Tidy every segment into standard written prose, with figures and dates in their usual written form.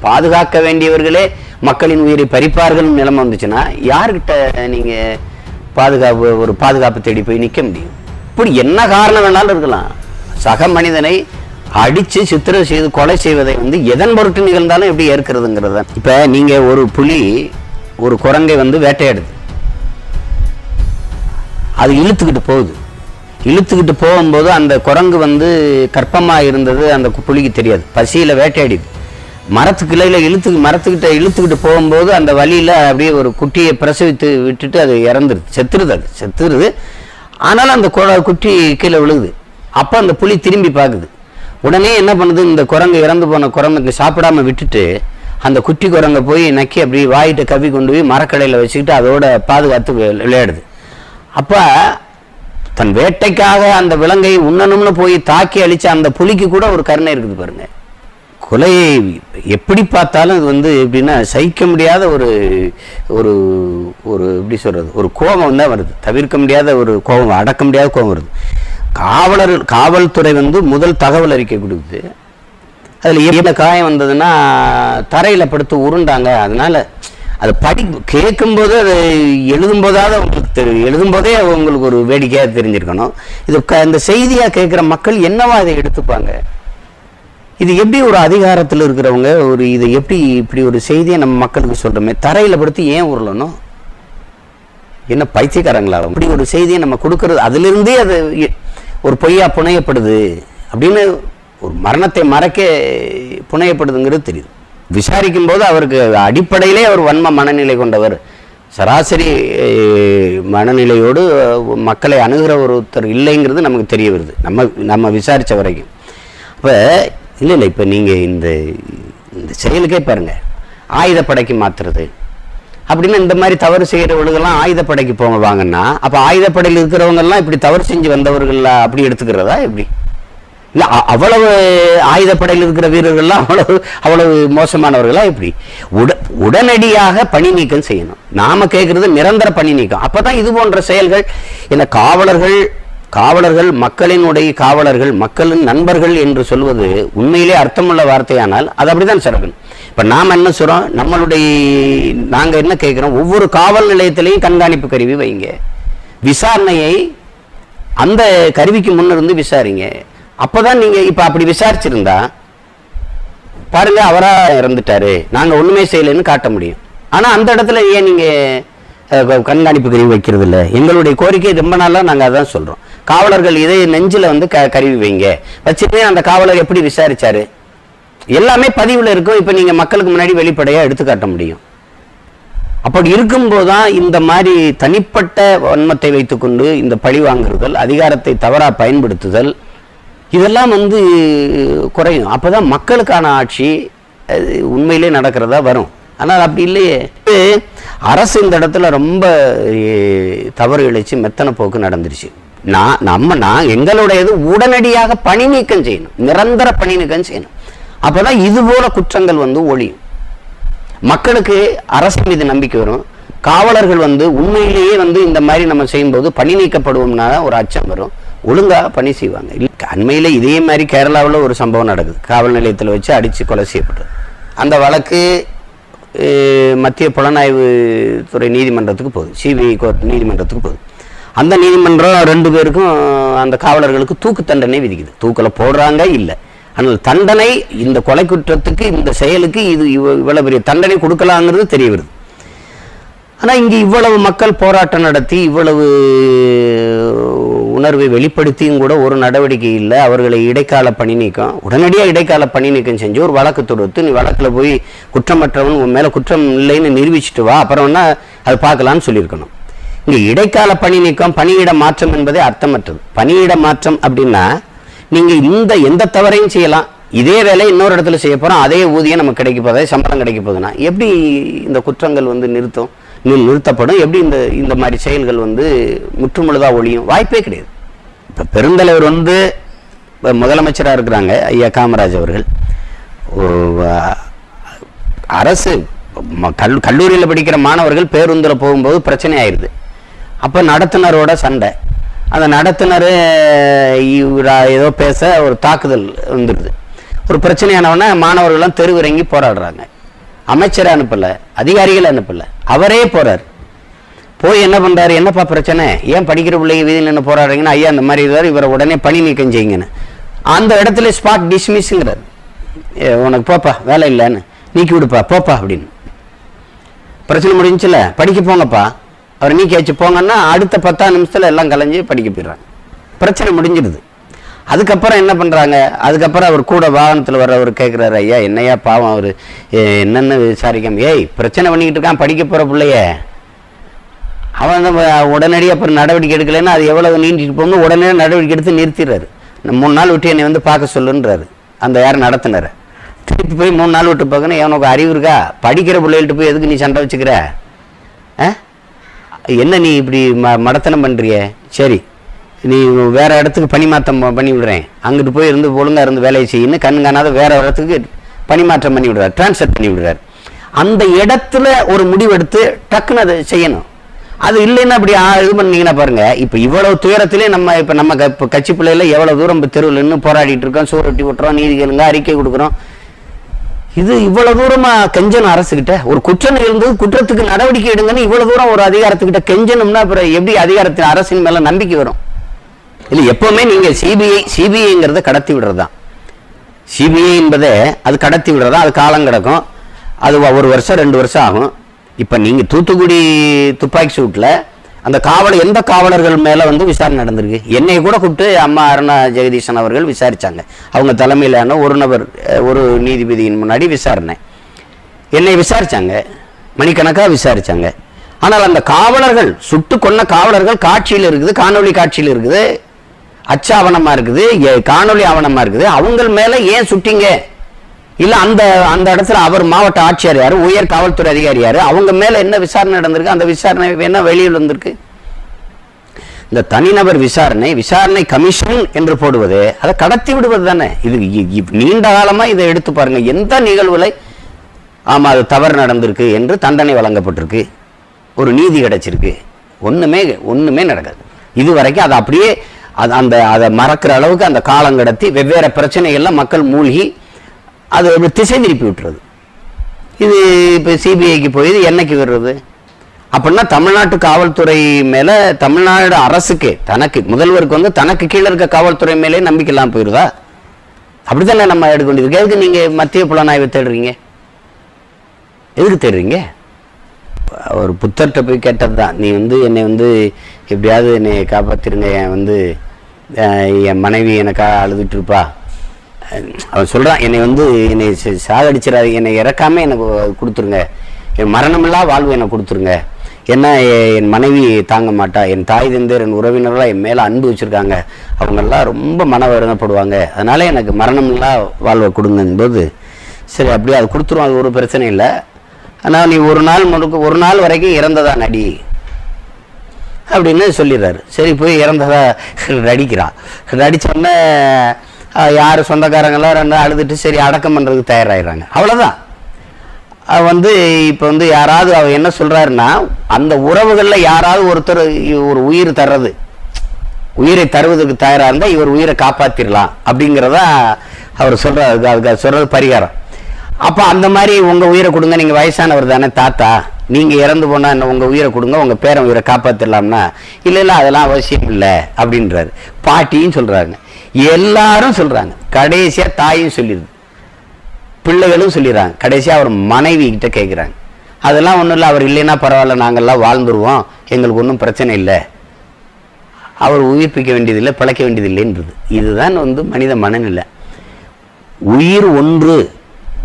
பாதுகாக்க வேண்டியவர்களே மக்களின் உயிரை பறிப்பார்கள் நிலைமை வந்துச்சுன்னா யாருக்கிட்ட நீங்க பாதுகாப்பு தேடி போய் நிற்க முடியும்? இப்படி என்ன காரணம் வேணாலும் இருக்கலாம். சக மனிதனை அடிச்சு சித்திரை செய்து கொலை செய்வதை எதன் பொருட்டு நிகழ்ந்தாலும் எப்படி ஏற்கிறதுங்கிறது. இப்ப நீங்க ஒரு புலி ஒரு குரங்கை வேட்டையாடுது, அது இழுத்துக்கிட்டு போகும்போது அந்த குரங்கு கற்பமா இருந்தது அந்த புலிக்கு தெரியாது, பசியில வேட்டையாடிது. மரத்துக்கிளையில இழுத்துக்கிட்டு போகும்போது அந்த வழியில அப்படியே ஒரு குட்டியை பிரசவித்து விட்டுட்டு அது செத்துருது. ஆனாலும் அந்த குட்டி கீழே விழுகுது. அப்ப அந்த புலி திரும்பி பார்க்குது. உடனே என்ன பண்ணுது, இந்த குரங்கு இறந்து போன குரங்குக்கு சாப்பிடாம விட்டுட்டு அந்த குட்டி குரங்கை போய் நக்கி அப்படி வாயிட்ட கவி கொண்டு போய் மரக்கடையில வச்சுக்கிட்டு அதோட பாதுகாத்து விளையாடுது. அப்ப தன் வேட்டைக்காக அந்த விலங்கை உண்ணணும்னு போய் தாக்கி அழிச்ச அந்த புலிக்கு கூட ஒரு கருணை இருக்குது பாருங்க. கொலையை எப்படி பார்த்தாலும் இது எப்படின்னா சகிக்க முடியாத ஒரு ஒரு ஒரு எப்படி சொல்றது, ஒரு கோபம் தான் வருது. தவிர்க்க முடியாத ஒரு கோபம், அடக்க முடியாத கோபம் வருது. காவல்துறை முதல் தகவல் அறிக்கை கொடுக்குது. அதுல என்ன காயம் வந்ததுன்னா தரையில படுத்து உருண்டாங்க. அதனால அது கேட்கும்போது அது எழுதும்போதாவது உங்களுக்கு எழுதும்போதே உங்களுக்கு ஒரு வேடிக்கையாக தெரிஞ்சிருக்கணும். இது இந்த செய்தியா கேட்குற மக்கள் என்னவா அதை எடுத்துப்பாங்க? இது எப்படி ஒரு அதிகாரத்தில் இருக்கிறவங்க இதை எப்படி இப்படி ஒரு செய்தியை நம்ம மக்களுக்கு சொல்றோமே, தரையில படுத்து ஏன் உருளணும்? என்ன பைத்தியக்காரங்களா? அப்படி ஒரு செய்தியை நம்ம கொடுக்கறது, அதிலிருந்தே அது ஒரு பொய்யா புனையப்படுது அப்படின்னு, ஒரு மரணத்தை மறைக்க புனையப்படுதுங்கிறது தெரியுது. விசாரிக்கும் போது அவருக்கு அடிப்படையிலே அவர் வன்ம மனநிலை கொண்டவர், சராசரி மனநிலையோடு மக்களை அணுகிற ஒருத்தர் இல்லைங்கிறது நமக்கு தெரிய வருது நம்ம விசாரிச்ச வரைக்கும். அப்ப இல்லை இப்போ நீங்கள் இந்த செயலுக்கே பாருங்க, ஆயுதப்படைக்கு மாற்றுறது அப்படின்னு இந்த மாதிரி தவறு செய்கிறவர்களெல்லாம் ஆயுதப்படைக்கு போங்க வாங்கன்னா, அப்போ ஆயுதப்படையில் இருக்கிறவங்கெல்லாம் இப்படி தவறு செஞ்சு வந்தவர்கள் அப்படி எடுத்துக்கிறதா எப்படி? இல்லை அவ்வளவு ஆயுதப்படையில் இருக்கிற வீரர்கள்லாம் அவ்வளவு மோசமானவர்களா எப்படி? உடனடியாக பணி நீக்கம் செய்யணும். நாம கேட்கறது நிரந்தர பணி நீக்கம். அப்பதான் இது போன்ற செயல்கள் என்ன காவலர்கள் மக்களினுடைய காவலர்கள், மக்களின் நண்பர்கள் என்று சொல்வது உண்மையிலே அர்த்தமுள்ள வார்த்தையானால் அது அப்படிதான் சிறக்கணும். இப்ப நாம என்ன சொல்றோம், நாங்க என்ன கேட்கிறோம், ஒவ்வொரு காவல் நிலையத்திலையும் கண்காணிப்பு கருவி வைங்க, விசாரணையை அந்த கருவிக்கு முன்னிருந்து விசாரிங்க. அப்பதான் நீங்க இப்ப அப்படி விசாரிச்சிருந்தா பாருங்க அவரா இறந்துட்டாரு, நாங்க ஒண்ணுமே செய்யலைன்னு காட்ட முடியும். ஆனா அந்த இடத்துல ஏன் நீங்க கண்காணிப்பு கருவி வைக்கிறது இல்லை? எங்களுடைய கோரிக்கை ரொம்ப நாளா நாங்க அதான் சொல்றோம். காவலர்கள் இதை நெஞ்சில கருவி வைங்க, வச்சுட்டு அந்த காவலர் எப்படி விசாரிச்சாரு எல்லாமே பதிவுல இருக்கும். இப்ப நீங்க மக்களுக்கு முன்னாடி வெளிப்படையா எடுத்து காட்ட முடியும். அப்படி இருக்கும்போதுதான் இந்த மாதிரி தனிப்பட்ட வன்மத்தை வைத்துக்கொண்டு இந்த பழி வாங்குறுதல், அதிகாரத்தை தவறா பயன்படுத்துதல் இதெல்லாம் குறையும். அப்பதான் மக்களுக்கான ஆட்சி உண்மையிலே நடக்கிறதா வரும். ஆனால் அப்படி இல்லையே. அரசு இந்த இடத்துல ரொம்ப தவறு இழைச்சு மெத்தன போக்கு நடந்துருச்சு. எங்களுடையது உடனடியாக பணி நீக்கம் செய்யணும், நிரந்தர பணி நீக்கம் செய்யணும். அப்பதான் இது போல குற்றங்கள் ஒழியும். மக்களுக்கு அரசு மீது நம்பிக்கை வரும். காவலர்கள் உண்மையிலேயே இந்த மாதிரி நம்ம செய்யும்போது பணி நீக்கப்படுவோம்னா ஒரு அச்சம் வரும், ஒழுங்கா பணி செய்வாங்க. அண்மையில இதே மாதிரி கேரளாவில் ஒரு சம்பவம் நடக்குது. காவல் நிலையத்தில் வச்சு அடிச்சு கொலை செய்யப்பட்டது. அந்த வழக்கு மத்திய புலனாய்வு துறை நீதிமன்றத்துக்கு போகுது, சிபிஐ கோர்ட் நீதிமன்றத்துக்கு போகுது. அந்த நீதிமன்றம் 2 பேருக்கும் அந்த காவலர்களுக்கு தூக்கு தண்டனை விதிக்குது. தூக்கில் போடுறாங்க இல்லை, ஆனால் தண்டனை இந்த கொலை குற்றத்துக்கு இந்த செயலுக்கு இது இவ்வளவு பெரிய தண்டனை கொடுக்கலாங்கிறது தெரிய வருது. ஆனால் இங்கே இவ்வளவு மக்கள் போராட்டம் நடத்தி இவ்வளவு உணர்வை வெளிப்படுத்தியும் கூட ஒரு நடவடிக்கை இல்லை. அவர்களை இடைக்கால பணி நீக்கம், உடனடியாக இடைக்கால பணி நீக்கம் செஞ்சு ஒரு வழக்கு தொடுத்து நீ வழக்கில் போய் குற்றமற்றவன் உன் மேலே குற்றம் இல்லைன்னு நிரூபிச்சுட்டு வா, அப்புறம் வேணா அது பார்க்கலான்னு சொல்லியிருக்கணும். இங்கே இடைக்கால பணி நீக்கம், பணியிட மாற்றம் என்பதே அர்த்தமற்றது. பணியிட மாற்றம் அப்படின்னா நீங்கள் எந்த தவறையும் செய்யலாம், இதே வேலை இன்னொரு இடத்துல செய்ய போகிறோம், அதே ஊதியம் நமக்கு கிடைக்க போதே, சம்பளம் கிடைக்க போகுதுன்னா எப்படி இந்த குற்றங்கள் நிறுத்தப்படும்? எப்படி இந்த மாதிரி செயல்கள் முற்றுமுழுதாக ஒழியும்? வாய்ப்பே கிடையாது. இப்போ பெருந்தலைவர் முதலமைச்சராக இருக்கிறாங்க ஐயா காமராஜ் அவர்கள். அரசு கல்லூரியில் படிக்கிற மாணவர்கள் பேருந்தில் போகும்போது பிரச்சனை ஆயிடுது. அப்போ நடத்துனரோட சண்டை. அந்த நடத்துனர் ஏதோ பேச ஒரு தாக்குதல் வந்துடுது. ஒரு பிரச்சனையானவன மாணவர்களும் தெருவு இறங்கி போராடுறாங்க. அமைச்சரை அனுப்பல, அதிகாரிகளை அனுப்பல, அவரே போறார். போய் என்ன பண்றாரு, என்னப்பா பிரச்சனை, ஏன் படிக்கிற பிள்ளைங்க வீதியில் என்ன போராடுறீங்கன்னா, ஐயா அந்த மாதிரி இருந்தார், இவரை உடனே பணி நீக்கம் செய்யுங்கன்னு. அந்த இடத்துல ஸ்பாட் டிஸ்மிஸ்ங்கிறார். உனக்கு போப்பா வேலை இல்லைன்னு, நீக்கி விடுப்பா போப்பா அப்படின்னு. பிரச்சனை முடிஞ்சுல, படிக்க போங்கப்பா, அவர் நீக்கி வச்சு போங்கன்னா அடுத்த 10 நிமிஷத்துல எல்லாம் கலைஞ்சு படிக்க போயிடுறாங்க. பிரச்சனை முடிஞ்சிடுது. அதுக்கப்புறம் என்ன பண்ணுறாங்க, அதுக்கப்புறம் அவர் கூட வாகனத்தில் வர்றவர் கேட்குறாரு, ஐயா என்னையா பாவம் அவர் என்னென்னு விசாரிக்காம, ஏய் பிரச்சனை பண்ணிக்கிட்டு இருக்கான் படிக்க போகிற பிள்ளைய, அவன் உடனடியாக அப்புறம் நடவடிக்கை எடுக்கலைன்னா அது எவ்வளவு நீண்டிட்டு போகணும், உடனே நடவடிக்கை எடுத்து நிறுத்திடுறாரு. 3 நாள் விட்டு என்னை வந்து பார்க்க சொல்லுன்றாரு அந்த யார் நடத்தினார். திருப்பி போய் 3 நாள் விட்டு பார்க்கணும், உனக்கு அறிவு இருக்கா, படிக்கிற பிள்ளைகள்கிட்ட போய் எதுக்கு நீ சண்டை வச்சுக்கிற, என்ன நீ இப்படி மடத்தனம் பண்ணுறிய, சரி நீ வேற இடத்துக்கு பணிமாற்றம் பண்ணி விடுறேன், அங்கிட்டு போய் இருந்து ஒழுங்காக இருந்து வேலையை செய்யணும், கண் காணாத வேற இடத்துக்கு பணிமாற்றம் பண்ணி விடுறார், டிரான்ஸ்ஃபர் பண்ணி விடுறார். அந்த இடத்துல ஒரு முடிவெடுத்து டக்குன்னு அதை செய்யணும். அது இல்லைன்னா அப்படி இது பண்ணீங்கன்னா பாருங்க, இப்போ இவ்வளவு துயரத்திலே நம்ம கட்சி பிள்ளைல எவ்வளவு தூரம் தெருவில் நின்று போராடிட்டு இருக்கோம், சோரட்டி விட்டுறோம், நீதி கேளுங்க, அறிக்கை கொடுக்குறோம். இது இவ்வளவு தூரமா கெஞ்சணும் அரசுகிட்ட. ஒரு குற்றம் இருந்தது, குற்றத்துக்கு நடவடிக்கை எடுங்கன்னு இவ்வளவு தூரம் ஒரு அதிகாரத்துக்கிட்ட கெஞ்சணும்னா அப்புறம் எப்படி அதிகாரத்தின் அரசின் மேல நம்பிக்கை வரும்? இல்லை, எப்பவுமே நீங்க சிபிஐங்கிறத கடத்தி விடுறது தான். சிபிஐ என்பதை அது கடத்தி விடுறதா, அது காலம் கிடக்கும், அது 1 வருஷம் 2 வருஷம் ஆகும். இப்போ நீங்கள் தூத்துக்குடி துப்பாக்கி சூட்டில் அந்த எந்த காவலர்கள் மேலே வந்து விசாரணை நடந்திருக்கு? என்னை கூட கூப்பிட்டு அம்மா அருணா ஜெகதீசன் அவர்கள் விசாரித்தாங்க. அவங்க தலைமையிலான ஒரு நீதிபதியின் முன்னாடி விசாரணை என்னை விசாரித்தாங்க, மணிக்கணக்காக விசாரித்தாங்க. ஆனால் அந்த காவலர்கள், சுட்டு கொன்ன காவலர்கள் காட்சியில் இருக்குது, காணொலி காட்சியில் இருக்குது, அச்சு ஆவணமாக இருக்குது, காணொலி ஆவணமாக இருக்குது. அவங்க மேலே ஏன் சுட்டிங்க? இல்லை அந்த இடத்துல அவர் மாவட்ட ஆட்சியர் யார், உயர் காவல்துறை அதிகாரி யார், அவங்க மேலே என்ன விசாரணை நடந்திருக்கு? அந்த விசாரணை என்ன வெளியில் வந்திருக்கு? இந்த தனிநபர் விசாரணை கமிஷன் என்று போடுவது அதை கடத்தி விடுவது தானே. இது நீண்ட காலமாக இதை எடுத்து பாருங்க, எந்த நிகழ்வுல ஆமாம் அது தவறு நடந்திருக்கு என்று தண்டனை வழங்கப்பட்டிருக்கு, ஒரு நீதி கிடைச்சிருக்கு, ஒன்றுமே நடக்காது. இது வரைக்கும் அதை அப்படியே அதை மறக்கிற அளவுக்கு அந்த காலம் கடத்தி வெவ்வேறு பிரச்சனைகள்லாம் மக்கள் மூழ்கி அது திசை திருப்பி விட்டுறது. இது இப்போ சிபிஐக்கு போய் இது என்னைக்கு வர்றது? அப்படின்னா தமிழ்நாட்டு காவல்துறை மேலே, தமிழ்நாடு அரசுக்கு, முதல்வருக்கு வந்து தனக்கு கீழே இருக்க காவல்துறை மேலே நம்பிக்கை இல்லாமல் போயிடுதா? அப்படித்தானே நம்ம எடுக்க வேண்டியது. எதுக்கு நீங்கள் மத்திய புலனாய்வு தேடுறீங்க? எதுக்கு தேடுறீங்க? ஒரு புத்தர்கிட்ட போய் கேட்டது தான், நீ வந்து என்னை வந்து எப்படியாவது என்னை காப்பாற்றிருங்க, என் மனைவி எனக்காக அழுதுட்டு இருப்பா. அவன் சொல்கிறான், என்னை சாகடிச்சிடாது, என்னை இறக்காம எனக்கு கொடுத்துருங்க, என் மரணமில்லா வாழ்வு எனக்கு கொடுத்துருங்க, ஏன்னா என் மனைவி தாங்க மாட்டா, என் தாய் தந்தையர் என் உறவினர்களாக என் மேலே அன்பு வச்சுருக்காங்க, அவங்கெல்லாம் ரொம்ப மன வருத்தப்படுவாங்க, அதனால எனக்கு மரணமில்லா வாழ்வை கொடுங்கும்போது, சரி அப்படியே அது கொடுத்துரும், அது ஒரு பிரச்சனை இல்லை, ஆனால் நீ ஒரு நாள் வரைக்கும் இறந்ததா நடி அப்படின்னு சொல்லிடுறாரு. சரி போய் இறந்ததா நடிக்கிறான். நடித்தோடனே யார் சொந்தக்காரங்களாம் 2 அழுதுட்டு சரி அடக்கம் பண்ணுறதுக்கு தயாராகிறாங்க. அவ்வளோதான். இப்போ யாராவது அவர் என்ன சொல்கிறாருன்னா, அந்த உறவுகளில் யாராவது ஒருத்தர் ஒரு உயிரை தருவதற்கு தயாராக இருந்தால் இவர் உயிரை காப்பாற்றிடலாம் அப்படிங்கிறதா அவர் சொல்கிறார். அதுக்கு சொல்கிறது பரிகாரம். அப்போ அந்த மாதிரி உங்கள் உயிரை கொடுங்க, நீங்கள் வயசானவர் தானே தாத்தா, நீங்கள் இறந்து போனால் என்ன உங்கள் உயிரை கொடுங்க, உங்கள் பேரன் உயிரை காப்பாற்றிடலாம்னா, இல்லை அதெல்லாம் அவசியம் இல்லை அப்படின்றாரு. பாட்டியும் சொல்கிறாங்க, எல்லாரும் சொல்கிறாங்க, கடைசியாக தாயும் சொல்லிடுது, பிள்ளைகளும் சொல்லிடுறாங்க, கடைசியாக அவர் மனைவி கிட்ட கேட்குறாங்க, அதெல்லாம் ஒன்றும் இல்லை, அவர் இல்லைன்னா பரவாயில்ல, நாங்கள்லாம் வாழ்ந்துருவோம், எங்களுக்கு ஒன்றும் பிரச்சனை இல்லை, அவர் உயிர்ப்பிக்க வேண்டியதில்லை, பிழைக்க வேண்டியதில்லைன்றது. இதுதான் மனித மனநிலை. உயிர்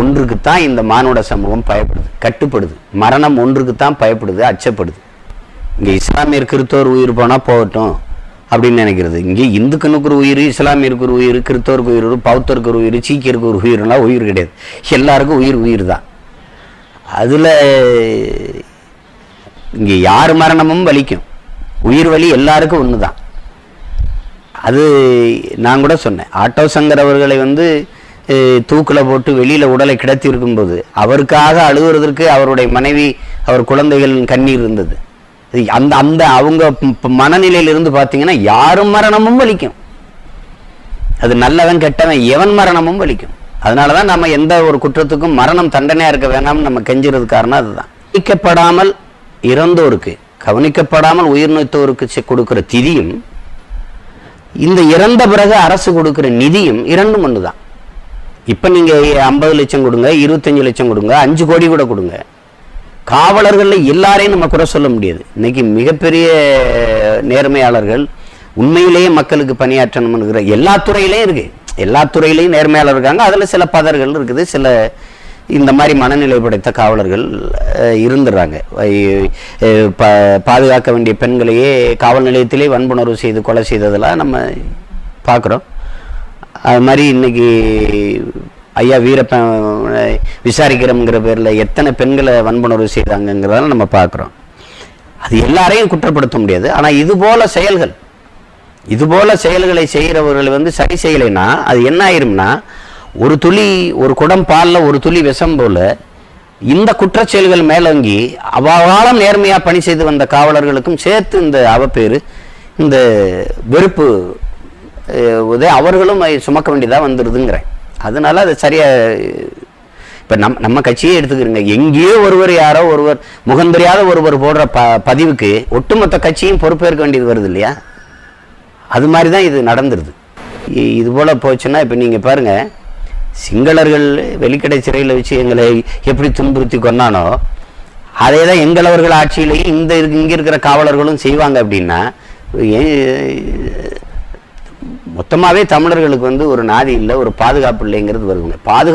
ஒன்றுக்குத்தான் இந்த மானுட சமூகம் பயப்படுது, கட்டுப்படுது. மரணம் ஒன்றுக்குத்தான் பயப்படுது, அச்சப்படுது. இங்கே இஸ்லாமியர் கிறிஸ்தவர் உயிர் போனால் போகட்டும் அப்படின்னு நினைக்கிறது. இங்கே இந்துக்கனுக்கு ஒரு உயிர், இஸ்லாமியருக்கு ஒரு உயிர், கிறிஸ்தவருக்கு உயிர், பௌத்தருக்கு ஒரு உயிர், சீக்கியருக்கு ஒரு உயிர்லாம் உயிர் கிடையாது. எல்லாருக்கும் உயிர் தான். அதில் இங்கே யார் மரணமும் வலிக்கும், உயிர் வலி எல்லாருக்கும் ஒன்று தான். அது நான் கூட சொன்னேன், ஆட்டோ சங்கர் அவர்களை தூக்கில் போட்டு வெளியில் உடலை கிடத்தி இருக்கும்போது அவருக்காக அழுகுறதற்கு அவருடைய மனைவி, அவர் குழந்தைகளின் கண்ணீர் இருந்தது. அந்த அவங்க மனநிலையிலிருந்து பார்த்தீங்கன்னா யாரும் மரணமும் வலிக்கும். அது நல்லவன் கெட்டவன் எவன் மரணமும் வலிக்கும். அதனால தான் நம்ம எந்த ஒரு குற்றத்துக்கும் மரணம் தண்டனையாக இருக்க வேணாம்னு நம்ம கெஞ்சுறது காரணம் அதுதான். கவனிக்கப்படாமல் இறந்தோருக்கு, கவனிக்கப்படாமல் உயிர் நோய்த்தோருக்கு கொடுக்குற திதியும் இந்த இறந்த பிறகு அரசு கொடுக்குற நிதியும் இரண்டும் ஒன்று தான். இப்போ நீங்கள் 50 லட்சம் கொடுங்க, 25 லட்சம் கொடுங்க, 5 கோடி கூட கொடுங்க, காவலர்களில் எல்லாரையும் நம்ம குறை சொல்ல முடியாது. இன்னைக்கு மிகப்பெரிய நேர்மையாளர்கள், உண்மையிலேயே மக்களுக்கு பணியாற்றணும்னுங்கிற எல்லா துறையிலையும் இருக்கு, எல்லா துறையிலையும் நேர்மையாளர் இருக்காங்க. அதில் சில பதர்கள் இருக்குது, சில இந்த மாதிரி மனநிலை படைத்த காவலர்கள் இருந்துடுறாங்க. பாதுகாக்க வேண்டிய பெண்களையே காவல் நிலையத்திலே வன்புணர்வு செய்து கொலை செய்ததெல்லாம் நம்ம பார்க்குறோம். அது மாதிரி இன்னைக்கு ஐயா வீரப்பன் விசாரிக்கிறோங்கிற பேரில் எத்தனை பெண்களை வன்புணர்வு செய்தாங்கிறதால நம்ம பார்க்குறோம். அது எல்லாரையும் குற்றப்படுத்த முடியாது. ஆனால் இதுபோல செயல்களை செய்கிறவர்கள் சரி செய்யலைன்னா அது என்ன ஆயிரும்னா, ஒரு துளி, ஒரு குடம் பாலில் ஒரு துளி விஷம் போல இந்த குற்றச்செயல்கள் மேலோங்கி அவாவாலம் நேர்மையாக பணி செய்து வந்த காவலர்களுக்கும் சேர்த்து இந்த அவப்பேறு, இந்த வெறுப்பு அவர்களும் சுமக்க வேண்டியதாக வந்துடுதுங்கிறேன். அதனால அது சரியா. இப்போ நம்ம கட்சியே எடுத்துக்கிறோங்க, எங்கேயோ ஒருவர், யாரோ ஒருவர், முகம் தெரியாத ஒருவர் போடுற பதிவுக்கு ஒட்டுமொத்த கட்சியும் பொறுப்பேற்க வேண்டியது வருது இல்லையா? அது மாதிரி தான் இது நடந்துருது. இது போல் போச்சுன்னா இப்போ நீங்கள் பாருங்கள், சிங்களர்கள் வெளிக்கடை சிறையில் வச்சு எங்களை எப்படி துன்புறுத்தி கொண்டானோ அதே தான் எங்களவர்கள் ஆட்சியிலையும் இங்கே இருக்கிற காவலர்களும் செய்வாங்க. அப்படின்னா மொத்தமாகவே தமிழர்களுக்கு ஒரு நாதி இல்லை, ஒரு பாதுகாப்பு இல்லைங்கிறது வருதுங்க.